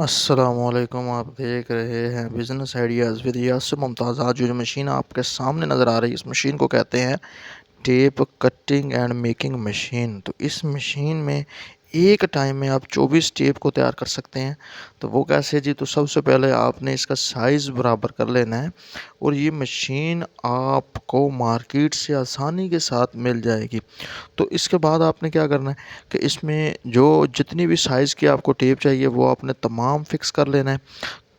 अस्सलामुअलैकुम। आप देख रहे हैं business ideas with Yasir Mumtaz. आज जो मशीन आपके सामने नज़र आ रही है, इस मशीन को कहते हैं tape cutting and making machine. तो इस मशीन में एक टाइम में आप 24 टेप को तैयार कर सकते हैं। तो वो कैसे जी? तो सबसे पहले आपने इसका साइज़ बराबर कर लेना है और ये मशीन आपको मार्केट से आसानी के साथ मिल जाएगी। तो इसके बाद आपने क्या करना है कि इसमें जो जितनी भी साइज़ की आपको टेप चाहिए वो आपने तमाम फ़िक्स कर लेना है।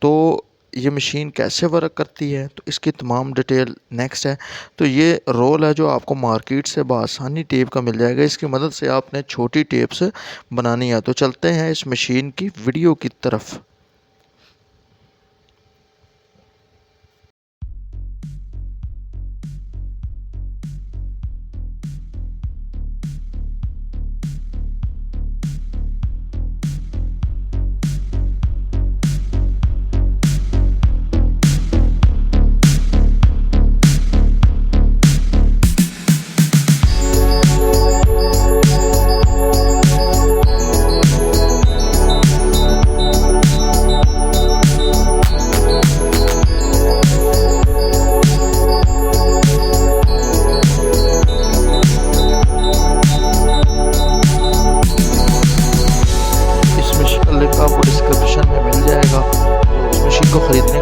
तो ये मशीन कैसे वर्क करती है, तो इसकी तमाम डिटेल नेक्स्ट है। तो ये रोल है जो आपको मार्केट से बआसानी टेप का मिल जाएगा। इसकी मदद से आपने छोटी टेप्स बनानी है। तो चलते हैं इस मशीन की वीडियो की तरफ। इस मशीन का लिंक आपको डिस्क्रिप्शन में मिल जाएगा। तो इस मशीन को ख़रीदने